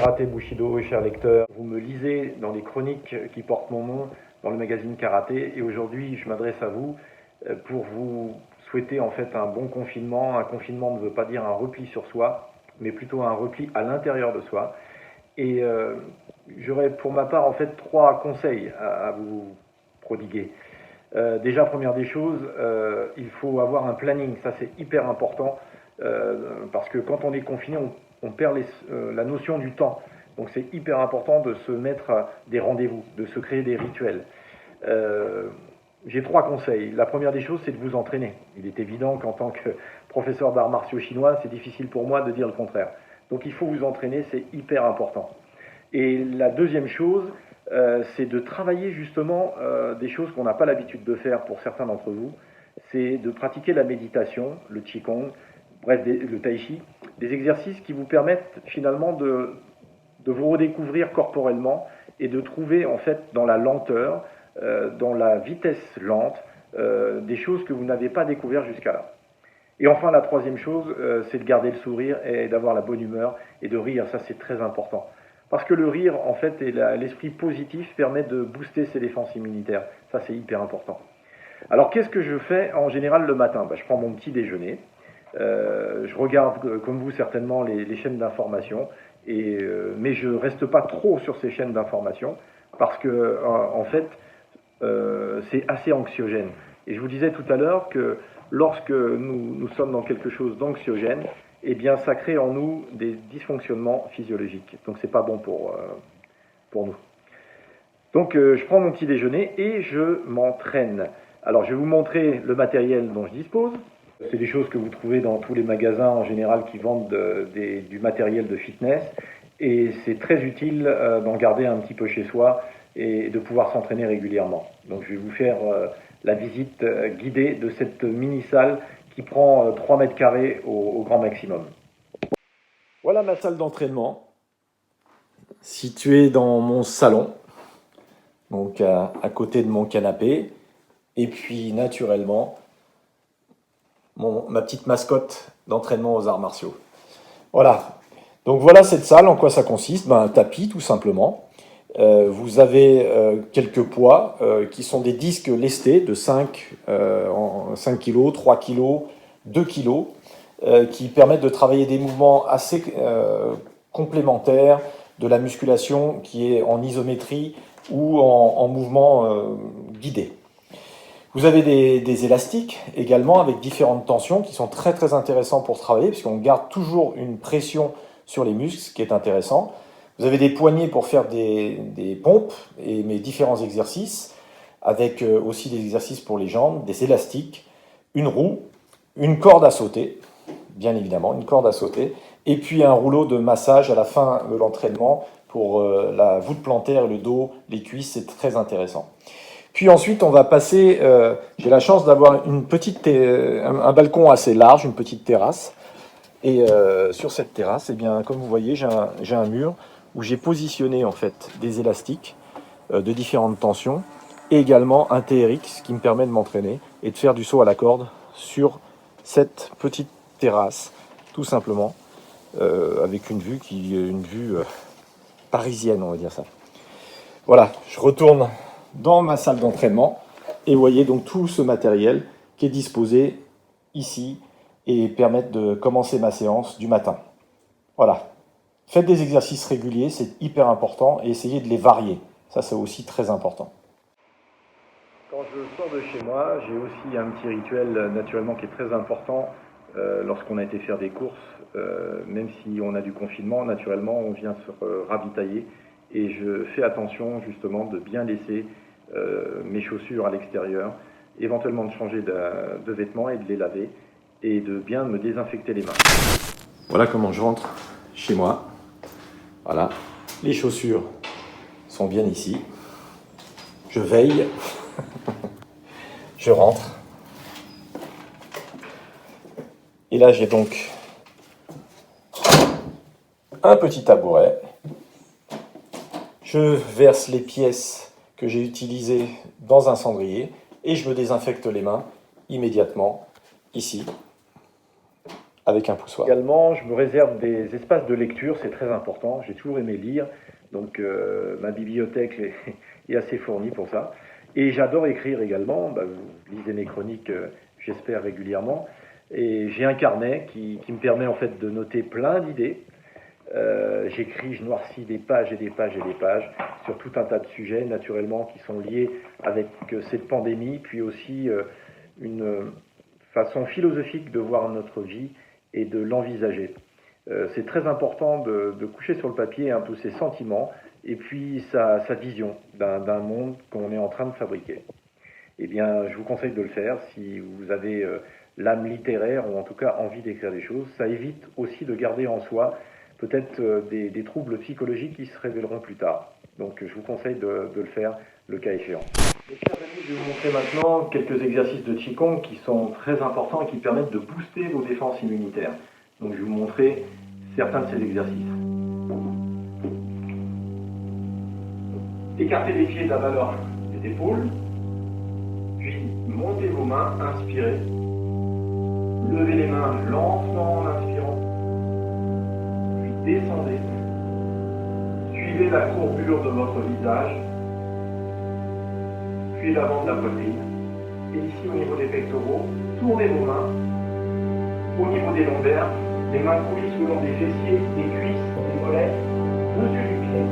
Karaté Bushido, cher lecteur. Vous me lisez dans les chroniques qui portent mon nom dans le magazine Karaté et aujourd'hui je m'adresse à vous pour vous souhaiter en fait un bon confinement. Un confinement ne veut pas dire un repli sur soi, mais plutôt un repli à l'intérieur de soi. Et j'aurais pour ma part en fait 3 conseils à vous prodiguer. Déjà, première des choses, il faut avoir un planning, ça c'est hyper important, parce que quand on est confiné, on perd la notion du temps. Donc c'est hyper important de se mettre des rendez-vous, de se créer des rituels. J'ai 3 conseils. La première des choses, c'est de vous entraîner. Il est évident qu'en tant que professeur d'arts martiaux chinois, c'est difficile pour moi de dire le contraire. Donc il faut vous entraîner, c'est hyper important. Et la deuxième chose, c'est de travailler justement des choses qu'on n'a pas l'habitude de faire pour certains d'entre vous. C'est de pratiquer la méditation, le qigong, bref, le tai chi, des exercices qui vous permettent finalement de vous redécouvrir corporellement et de trouver en fait dans la lenteur, dans la vitesse lente, des choses que vous n'avez pas découvertes jusqu'à là. Et enfin, la troisième chose, c'est de garder le sourire et d'avoir la bonne humeur et de rire, ça c'est très important. Parce que le rire, en fait, et l'esprit positif permet de booster ses défenses immunitaires. Ça, c'est hyper important. Alors, qu'est-ce que je fais en général le matin? Je prends mon petit déjeuner. Je regarde, comme vous certainement, les chaînes d'information. Mais je ne reste pas trop sur ces chaînes d'information parce que, en fait, c'est assez anxiogène. Et je vous disais tout à l'heure que lorsque nous sommes dans quelque chose d'anxiogène, eh bien, ça crée en nous des dysfonctionnements physiologiques. Donc, c'est pas bon pour nous. Donc, je prends mon petit déjeuner et je m'entraîne. Alors, je vais vous montrer le matériel dont je dispose. C'est des choses que vous trouvez dans tous les magasins en général qui vendent du matériel de fitness. Et c'est très utile d'en garder un petit peu chez soi et de pouvoir s'entraîner régulièrement. Donc, je vais vous faire la visite guidée de cette mini-salle qui prend 3 mètres carrés au grand maximum. Voilà ma salle d'entraînement, située dans mon salon, donc à côté de mon canapé, et puis naturellement, ma petite mascotte d'entraînement aux arts martiaux. Voilà, donc voilà cette salle, en quoi ça consiste? Un tapis tout simplement. Vous avez quelques poids qui sont des disques lestés de 5 kg, 3 kg, 2 kg, qui permettent de travailler des mouvements assez complémentaires de la musculation qui est en isométrie ou en mouvement guidé. Vous avez des élastiques également avec différentes tensions qui sont très très intéressants pour travailler puisqu'on garde toujours une pression sur les muscles, ce qui est intéressant. Vous avez des poignées pour faire des pompes et mes différents exercices, avec aussi des exercices pour les jambes, des élastiques, une roue, une corde à sauter, bien évidemment, une corde à sauter, et puis un rouleau de massage à la fin de l'entraînement pour la voûte plantaire, le dos, les cuisses, c'est très intéressant. Puis ensuite, on va passer, j'ai la chance d'avoir un balcon assez large, une petite terrasse, et sur cette terrasse, eh bien, comme vous voyez, j'ai un mur où j'ai positionné en fait des élastiques de différentes tensions et également un TRX qui me permet de m'entraîner et de faire du saut à la corde sur cette petite terrasse, tout simplement, avec une vue qui est une vue parisienne, on va dire ça. Voilà, je retourne dans ma salle d'entraînement et vous voyez donc tout ce matériel qui est disposé ici et permettre de commencer ma séance du matin. Voilà. Faites des exercices réguliers, c'est hyper important, et essayez de les varier. Ça, c'est aussi très important. Quand je sors de chez moi, j'ai aussi un petit rituel naturellement qui est très important lorsqu'on a été faire des courses. Même si on a du confinement, naturellement, on vient se ravitailler. Et je fais attention justement de bien laisser mes chaussures à l'extérieur, éventuellement de changer de vêtements et de les laver, et de bien me désinfecter les mains. Voilà comment je rentre chez moi. Voilà, les chaussures sont bien ici. Je veille, je rentre. Et là, j'ai donc un petit tabouret. Je verse les pièces que j'ai utilisées dans un cendrier et je me désinfecte les mains immédiatement ici. avec un poussoir. Également, je me réserve des espaces de lecture, c'est très important. J'ai toujours aimé lire, donc ma bibliothèque est assez fournie pour ça. Et j'adore écrire également. Bah, vous lisez mes chroniques, j'espère régulièrement. Et j'ai un carnet qui me permet en fait de noter plein d'idées. J'écris, je noircis des pages et des pages et des pages sur tout un tas de sujets, naturellement, qui sont liés avec cette pandémie, puis aussi une façon philosophique de voir notre vie et de l'envisager. C'est très important de coucher sur le papier un peu ses sentiments et puis sa vision d'un monde qu'on est en train de fabriquer. Eh bien, je vous conseille de le faire si vous avez l'âme littéraire ou en tout cas envie d'écrire des choses. Ça évite aussi de garder en soi peut-être des troubles psychologiques qui se révéleront plus tard. Donc je vous conseille de le faire le cas échéant. Mes chers amis, je vais vous montrer maintenant quelques exercices de Qigong qui sont très importants et qui permettent de booster vos défenses immunitaires. Donc je vais vous montrer certains de ces exercices. Écartez les pieds de la valeur des épaules, puis montez vos mains, inspirez. Levez les mains lentement en inspirant, puis descendez. Suivez la courbure de votre visage, puis l'avant de la poitrine. Et ici, au niveau des pectoraux, tournez vos mains. Au niveau des lombaires, les mains coulissent le long des fessiers, des cuisses, des mollets, dessus du pied.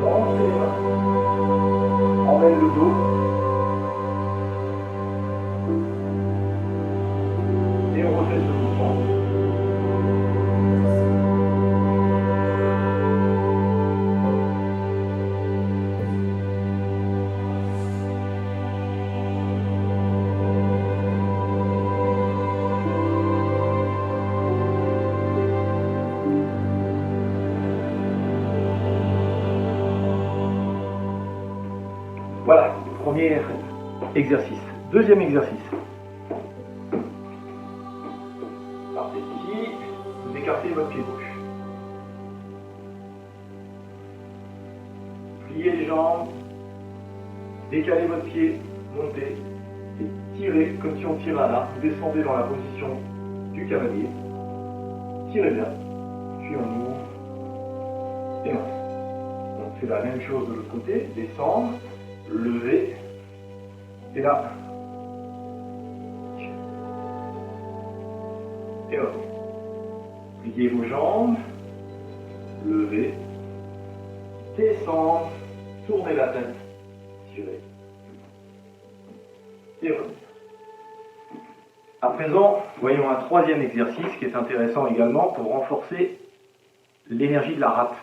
Lancez les mains. Emmène le dos. Et on refait ce mouvement. Voilà, premier exercice. Deuxième exercice. Partez ici, vous écartez votre pied gauche. Pliez les jambes, décalez votre pied, montez et tirez comme si on tirait à l'arc. Vous descendez dans la position du cavalier. Tirez bien, puis on ouvre et on fait. On fait la même chose de l'autre côté, descendre. Levez, et là, et hop, pliez vos jambes, levez, descendre, tournez la tête, tirez, et revenez. À présent, voyons un troisième exercice qui est intéressant également pour renforcer l'énergie de la rate.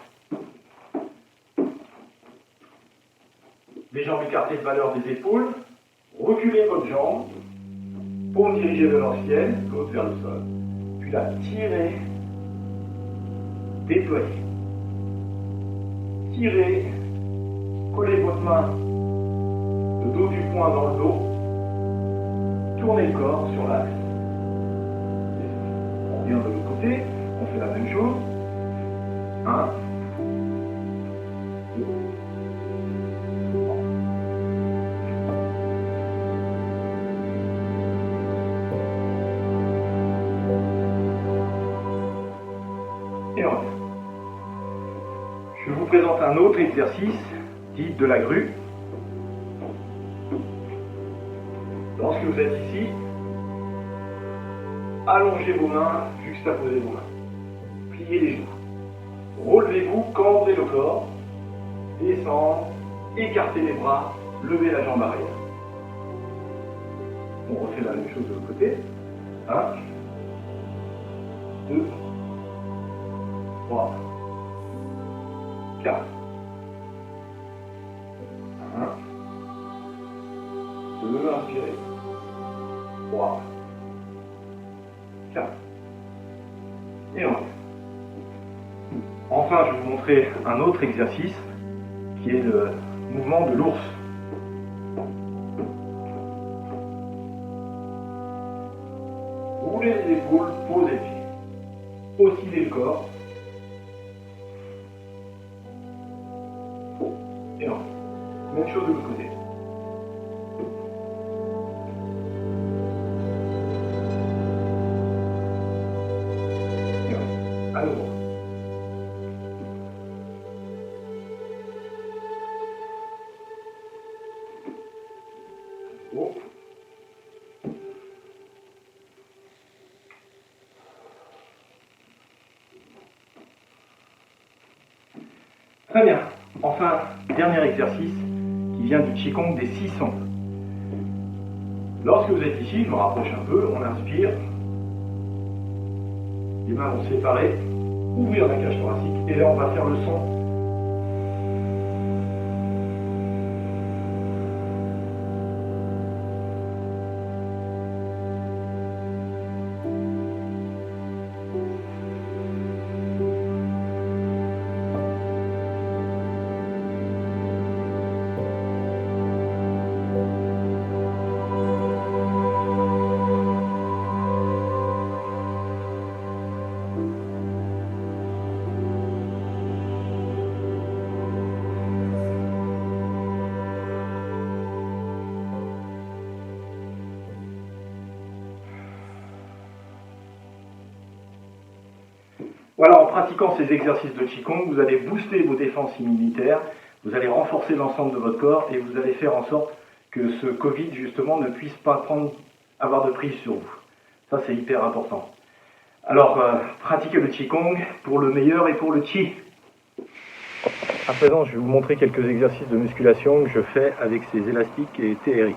Les jambes écartées de valeur des épaules, reculez votre jambe, paume dirigée vers le ciel, l'autre vers le sol. Puis là, tirez, déployez. Tirez, collez votre main, le dos du poing dans le dos, tournez le corps sur l'axe. On revient de l'autre côté, on fait la même chose. 1, 2, et on revient. Je vous présente un autre exercice dit de la grue. Lorsque vous êtes ici, allongez vos mains, juxtaposez vos mains. Pliez les genoux. Relevez-vous, cambrez le corps, descendre, écartez les bras, levez la jambe arrière. On refait la même chose de l'autre côté. 1, 2, 3, 4. 1, 2, inspirez. 3, 4. Et on revient. Enfin, je vais vous montrer un autre exercice qui est le mouvement de l'ours. Roulez les épaules, posez les pieds. Oscillez le corps. Et on revient. Même chose de l'autre côté. Oh. Très bien. Enfin, dernier exercice qui vient du Qigong des 6 sons. Lorsque vous êtes ici, je me rapproche un peu, on inspire. Les mains vont se séparer, ouvrir la cage thoracique, et là on va faire le son. Voilà, en pratiquant ces exercices de Qigong, vous allez booster vos défenses immunitaires, vous allez renforcer l'ensemble de votre corps et vous allez faire en sorte que ce Covid, justement, ne puisse pas avoir de prise sur vous. Ça, c'est hyper important. Alors, pratiquez le Qigong pour le meilleur et pour le Qi. À présent, je vais vous montrer quelques exercices de musculation que je fais avec ces élastiques et TRX.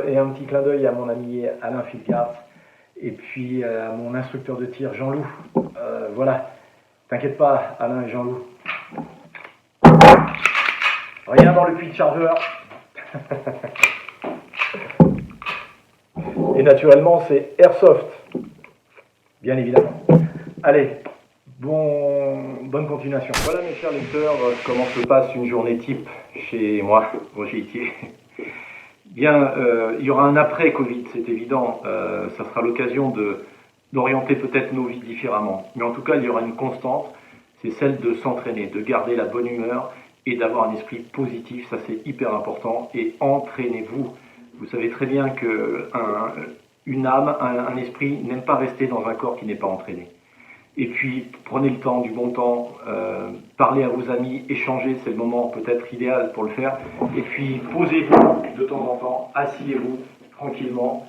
Et un petit clin d'œil à mon ami Alain Filgard et puis à mon instructeur de tir Jean-Loup. Voilà, t'inquiète pas Alain et Jean-Loup. Rien dans le puits de chargeur. Et naturellement c'est Airsoft, bien évidemment. Allez, bonne continuation. Voilà mes chers lecteurs, comment se passe une journée type chez moi, Roger Itier. Bien, il y aura un après-Covid, c'est évident. Ça sera l'occasion d'orienter peut-être nos vies différemment. Mais en tout cas, il y aura une constante, c'est celle de s'entraîner, de garder la bonne humeur et d'avoir un esprit positif. Ça, c'est hyper important. Et entraînez-vous. Vous savez très bien qu'une âme, un esprit n'aime pas rester dans un corps qui n'est pas entraîné. Et puis, prenez le temps, du bon temps, parlez à vos amis, échangez, c'est le moment peut-être idéal pour le faire. Et puis, posez-vous de temps en temps, asseyez-vous tranquillement,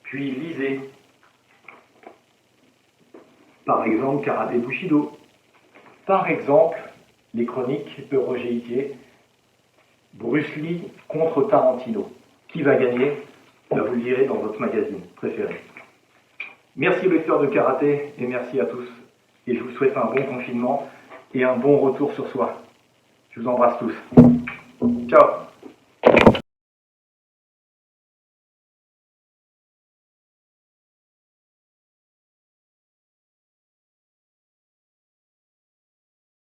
puis lisez. Par exemple, Karaté Bushido. Par exemple, les chroniques de Roger Itier, Bruce Lee contre Tarantino. Qui va gagner? Vous le direz dans votre magazine préféré. Merci aux lecteurs de karaté et merci à tous. Et je vous souhaite un bon confinement et un bon retour sur soi. Je vous embrasse tous. Ciao!